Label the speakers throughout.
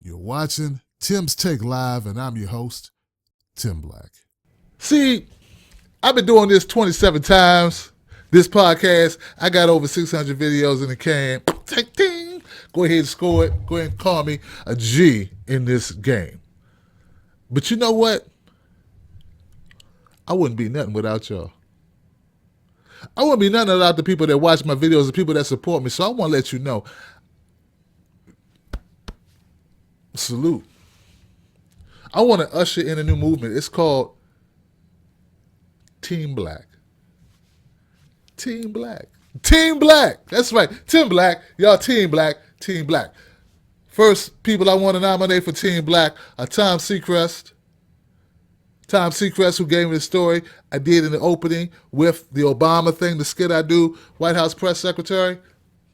Speaker 1: You're watching Tim's Take Live, and I'm your host, Tim Black.
Speaker 2: See, I've been doing this 27 times. This podcast, I got over 600 videos in the can. Ding. Go ahead and score it. Go ahead and call me a G in this game. But you know what? I wouldn't be nothing without y'all. I wouldn't be nothing without the people that watch my videos, the people that support me. So I want to let you know. Salute. I want to usher in a new movement. It's called Team Black. Team Black. Team Black. That's right. Tim Black. Y'all Team Black. Team Black. First people I want to nominate for Team Black are Tom Seacrest. Tom Seacrest, who gave me the story I did in the opening with the Obama thing, the skit I do, White House press secretary.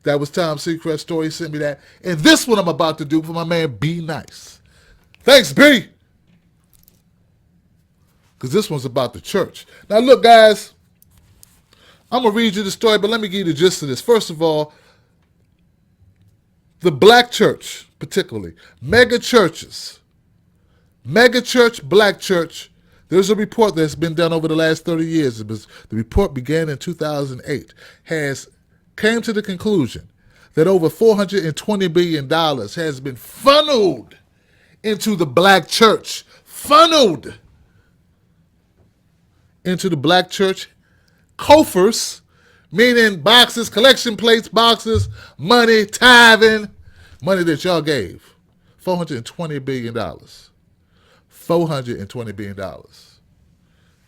Speaker 2: That was Tom Seacrest's story. He sent me that. And this one I'm about to do for my man B Nice. Thanks, B. Because this one's about the church. Now, look, guys, I'm going to read you the story, but let me give you the gist of this. First of all, the black church, particularly, mega churches, mega church, black church, there's a report that's been done over the last 30 years. The report began in 2008, came to the conclusion that over $420 billion has been funneled into the black church, funneled into the black church coffers, meaning boxes, collection plates, boxes, money, tithing, money that y'all gave. $420 billion. $420 billion.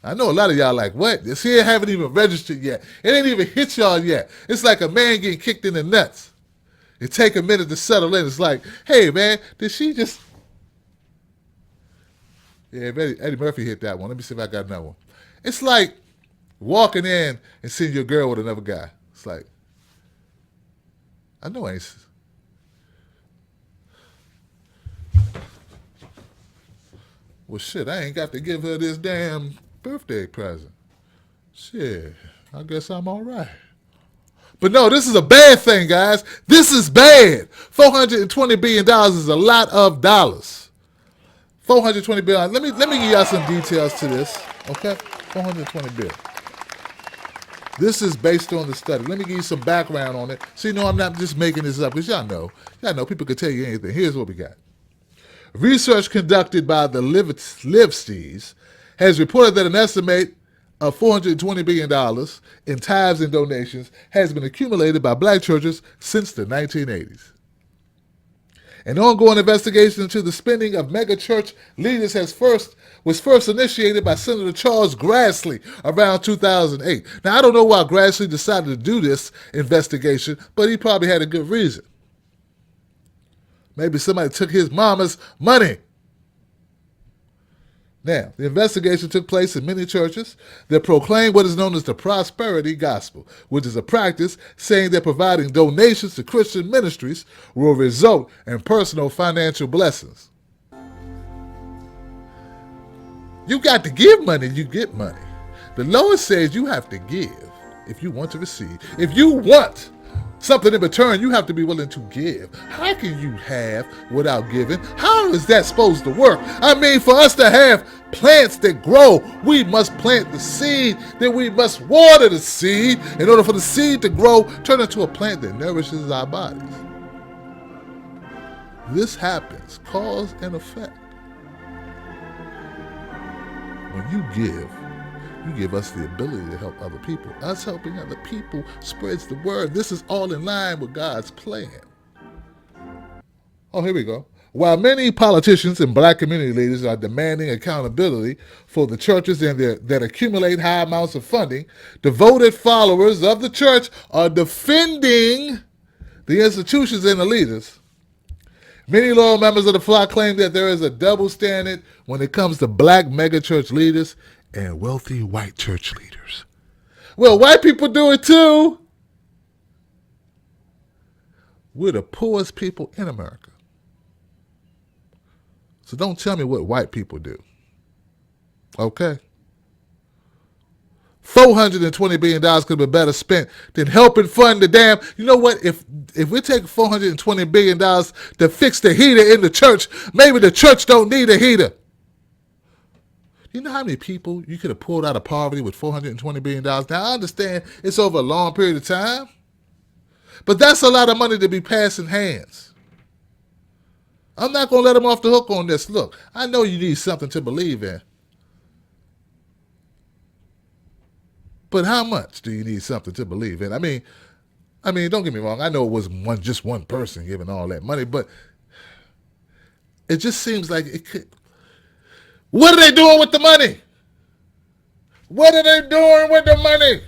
Speaker 2: I know a lot of y'all like, what? This here haven't even registered yet. It ain't even hit y'all yet. It's like a man getting kicked in the nuts. It take a minute to settle in. It's like, hey, man, did she just... Yeah, Eddie Murphy hit that one. Let me see if I got another one. It's like walking in and seeing your girl with another guy. It's like, I know I ain't... Well, shit, I ain't got to give her this damn birthday present. Shit, I guess I'm all right. But no, this is a bad thing, guys. This is bad. $420 billion is a lot of dollars. $420 billion. Let me give y'all some details to this, okay? $420 billion. This is based on the study. Let me give you some background on it. So you know I'm not just making this up, because y'all know people can tell you anything. Here's what we got. Research conducted by the Livestees has reported that an estimate of $420 billion in tithes and donations has been accumulated by black churches since the 1980s. An ongoing investigation into the spending of megachurch leaders was first initiated by Senator Charles Grassley around 2008. Now, I don't know why Grassley decided to do this investigation, but he probably had a good reason. Maybe somebody took his mama's money. Now, the investigation took place in many churches that proclaim what is known as the prosperity gospel, which is a practice saying that providing donations to Christian ministries will result in personal financial blessings. You got to give money, you get money. The Lord says you have to give if you want to receive. If you want something in return, you have to be willing to give. How can you have without giving? How is that supposed to work? I mean, for us to have plants that grow, we must plant the seed, then we must water the seed in order for the seed to grow, turn into a plant that nourishes our bodies. This happens, cause and effect. When you give us the ability to help other people. Us helping other people spreads the word. This is all in line with God's plan. Oh, here we go. While many politicians and black community leaders are demanding accountability for the churches that accumulate high amounts of funding, devoted followers of the church are defending the institutions and the leaders. Many loyal members of the flock claim that there is a double standard when it comes to black megachurch leaders and wealthy white church leaders. Well, white people do it too. We're the poorest people in America. So don't tell me what white people do. Okay? $420 billion could have been better spent than helping fund the damn. You know what? If we take $420 billion to fix the heater in the church, maybe the church don't need a heater. You know how many people you could have pulled out of poverty with $420 billion? Now, I understand it's over a long period of time, but that's a lot of money to be passing hands. I'm not going to let them off the hook on this. Look, I know you need something to believe in. But how much do you need something to believe in? I mean, don't get me wrong. I know it was just one person giving all that money, but it just seems like it could. What are they doing with the money? What are they doing with the money?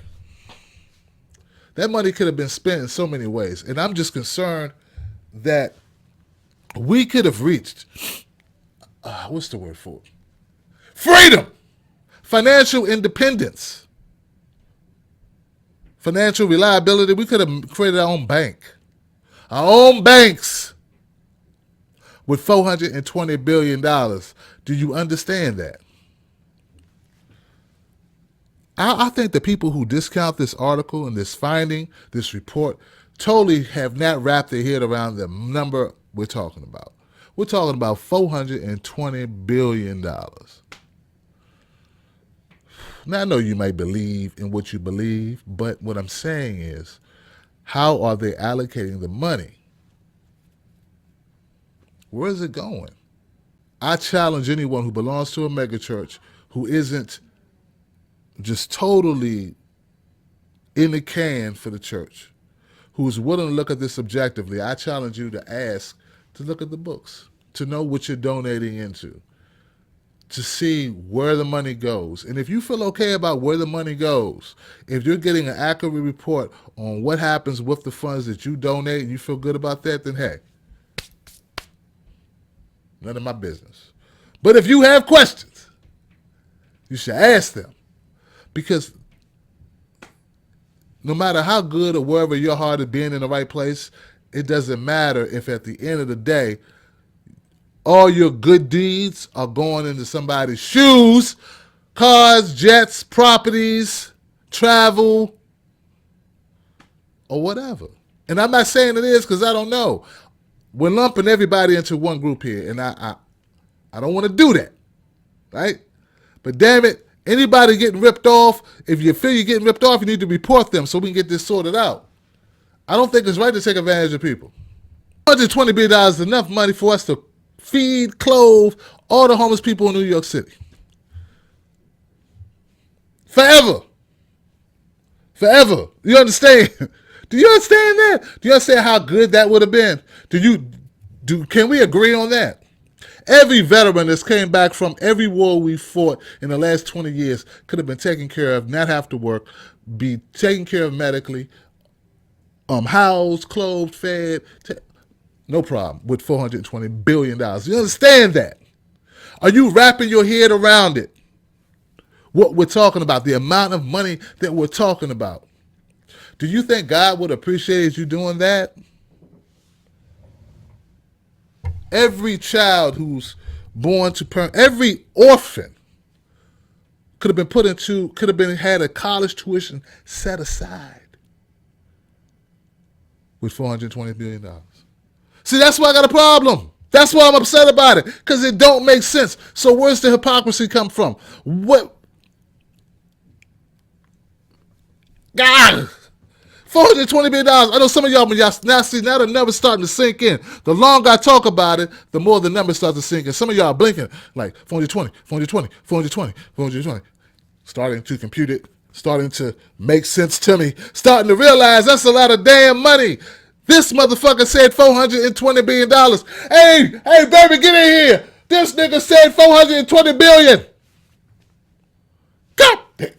Speaker 2: That money could have been spent in so many ways, and I'm just concerned that we could have reached, what's the word for it? Freedom, financial independence. Financial reliability. We could have created our own bank. Our own banks with $420 billion. Do you understand that? I think the people who discount this article and this finding, this report, totally have not wrapped their head around the number we're talking about. We're talking about $420 billion. Now, I know you might believe in what you believe, but what I'm saying is, how are they allocating the money? Where is it going? I challenge anyone who belongs to a megachurch who isn't just totally in the can for the church, who's willing to look at this objectively. I challenge you to ask to look at the books, to know what you're donating into, to see where the money goes. And if you feel okay about where the money goes, if you're getting an accurate report on what happens with the funds that you donate and you feel good about that, then hey, none of my business. But if you have questions, you should ask them. Because no matter how good or wherever your heart is being in the right place, it doesn't matter if at the end of the day, all your good deeds are going into somebody's shoes, cars, jets, properties, travel, or whatever. And I'm not saying it is because I don't know. We're lumping everybody into one group here, and I don't want to do that, right? But damn it, anybody getting ripped off, if you feel you're getting ripped off, you need to report them so we can get this sorted out. I don't think it's right to take advantage of people. $120 billion is enough money for us to feed, clothe all the homeless people in New York City. Forever. Forever. You understand? Do you understand that? Do you understand how good that would have been? Can we agree on that? Every veteran that's came back from every war we fought in the last 20 years could have been taken care of, not have to work, be taken care of medically, housed, clothed, fed, no problem with $420 billion. You understand that? Are you wrapping your head around it? What we're talking about, the amount of money that we're talking about. Do you think God would appreciate you doing that? Every child who's born to every orphan could have had a college tuition set aside with $420 billion. See, that's why I got a problem. That's why I'm upset about it, because it don't make sense. So where's the hypocrisy come from? What? God, $420 billion. I know some of y'all, now the number's starting to sink in. The longer I talk about it, the more the numbers start to sink in. Some of y'all are blinking like 420, 420, 420, 420. Starting to compute it, starting to make sense to me, starting to realize that's a lot of damn money. This motherfucker said $420 billion. Hey, baby, get in here. This nigga said $420 billion. God damn.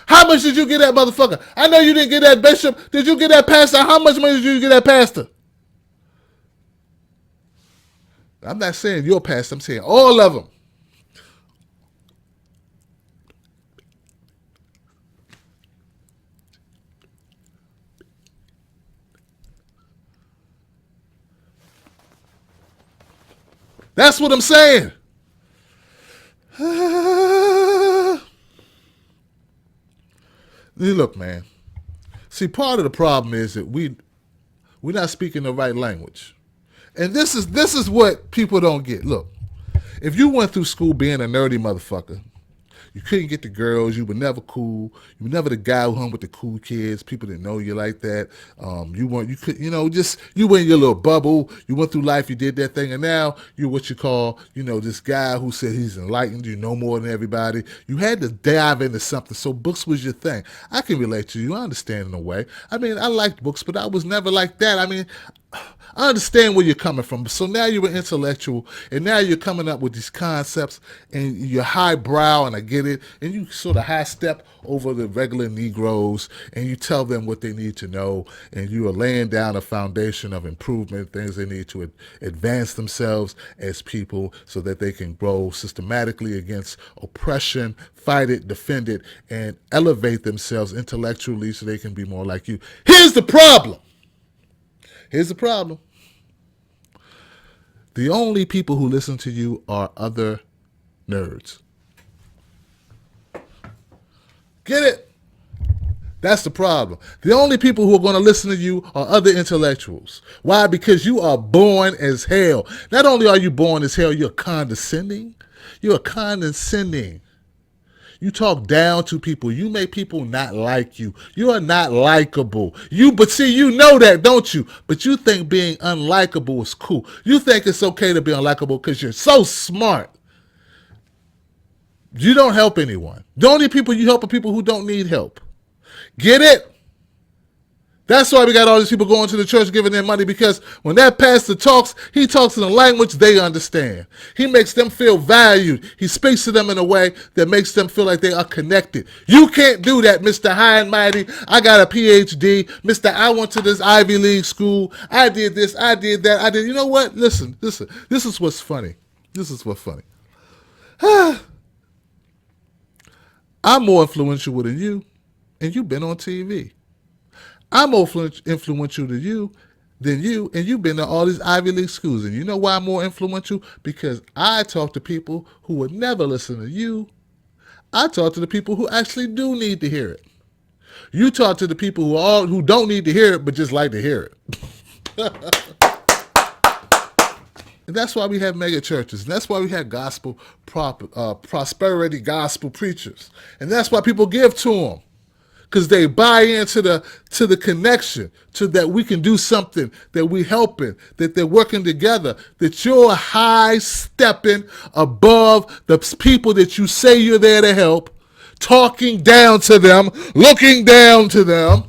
Speaker 2: How much did you get that motherfucker? I know you didn't get that bishop. Did you get that pastor? How much money did you get that pastor? I'm not saying your pastor. I'm saying all of them. That's what I'm saying. Look, man. See, part of the problem is that we're not speaking the right language. And this is what people don't get. Look, if you went through school being a nerdy motherfucker, you couldn't get the girls. You were never cool. You were never the guy who hung with the cool kids. People didn't know you like that. You were in your little bubble. You went through life. You did that thing, and now you're what you call, this guy who said he's enlightened. You know more than everybody. You had to dive into something. So books was your thing. I can relate to you. I understand in a way. I mean, I liked books, but I was never like that. I mean, I understand where you're coming from. So now you're an intellectual, and now you're coming up with these concepts, and you're highbrow, and I get it, and you sort of high step over the regular Negroes, and you tell them what they need to know, and you are laying down a foundation of improvement, things they need to advance themselves as people so that they can grow systematically against oppression, fight it, defend it, and elevate themselves intellectually so they can be more like you. Here's the problem. The only people who listen to you are other nerds. Get it? That's the problem. The only people who are going to listen to you are other intellectuals. Why? Because you are born as hell. Not only are you born as hell, you're condescending. You're condescending. You talk down to people. You make people not like you. You are not likable. But see, you know that, don't you? But you think being unlikable is cool. You think it's okay to be unlikable because you're so smart. You don't help anyone. The only people you help are people who don't need help. Get it? That's why we got all these people going to the church giving their money, because when that pastor talks, he talks in a language they understand. He makes them feel valued. He speaks to them in a way that makes them feel like they are connected. You can't do that, Mr. High and Mighty. I got a PhD. Mr. I went to this Ivy League school. I did this. I did that. I did. You know what? Listen. This is what's funny. I'm more influential than you, and you've been on TV. I'm more influential than you, and you've been to all these Ivy League schools. And you know why I'm more influential? Because I talk to people who would never listen to you. I talk to the people who actually do need to hear it. You talk to the people who don't need to hear it, but just like to hear it. And that's why we have mega churches. And that's why we have prosperity gospel preachers. And that's why people give to them. Because they buy into the connection, to that we can do something, that we're helping, that they're working together, that you're high stepping above the people that you say you're there to help, talking down to them, looking down to them,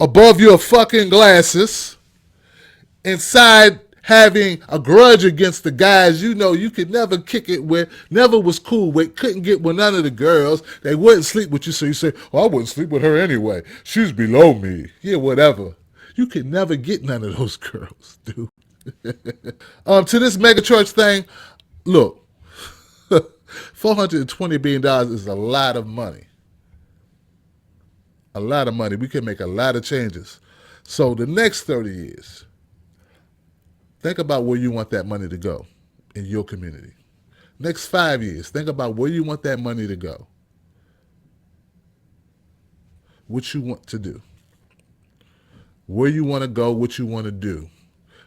Speaker 2: above your fucking glasses, inside having a grudge against the guys you could never kick it with, never was cool with, couldn't get with none of the girls. They wouldn't sleep with you, so you say, I wouldn't sleep with her anyway. She's below me. Yeah, whatever. You could never get none of those girls, dude. To this mega church thing, look, $420 billion is a lot of money. A lot of money. We can make a lot of changes. So the next 30 years, think about where you want that money to go in your community. Next 5 years, think about where you want that money to go. What you want to do. Where you want to go, what you want to do.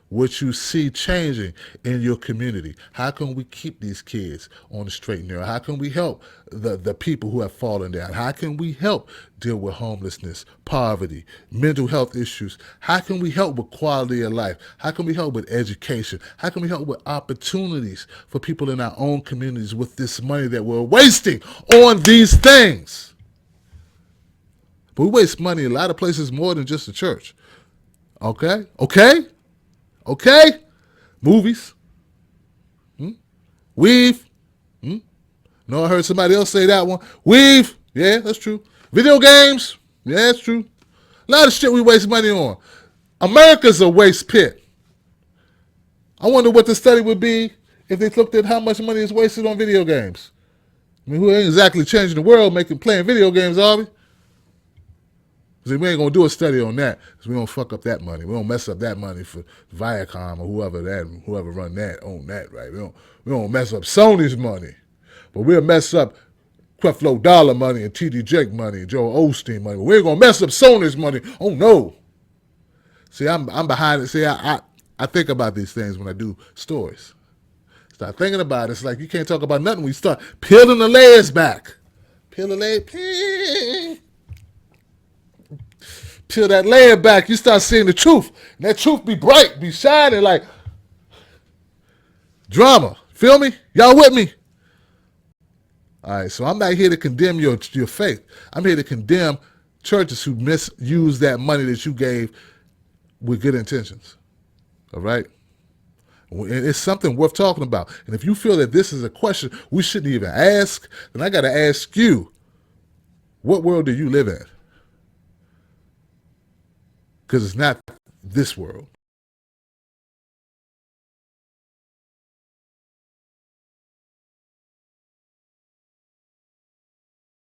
Speaker 2: What you see changing in your community. How can we keep these kids on the straight and narrow? How can we help the people who have fallen down? How can we help deal with homelessness, poverty, mental health issues? How can we help with quality of life? How can we help with education? How can we help with opportunities for people in our own communities with this money that we're wasting on these things? But we waste money in a lot of places more than just the church. Okay? Movies. Weave. No, I heard somebody else say that one. Weave. Yeah, that's true. Video games. Yeah, that's true. A lot of shit we waste money on. America's a waste pit. I wonder what the study would be if they looked at how much money is wasted on video games. I mean, we ain't exactly changing the world playing video games, are we? We ain't gonna do a study on that, because we don't fuck up that money. We don't mess up that money for Viacom or whoever own that, right? We don't mess up Sony's money, but we'll mess up Creflo Dollar money and T.D. Jake money and Joel Osteen money. We ain't gonna mess up Sony's money. Oh no. See, I'm behind it. See, I think about these things when I do stories. Start thinking about it. It's like you can't talk about nothing when you start peeling the layers back. Peel the layer, peel that layer back. You start seeing the truth. And that truth be bright, be shining like drama. Feel me? Y'all with me? All right, so I'm not here to condemn your faith. I'm here to condemn churches who misuse that money that you gave with good intentions. All right? And it's something worth talking about. And if you feel that this is a question we shouldn't even ask, then I got to ask you, what world do you live in? Because it's not this world.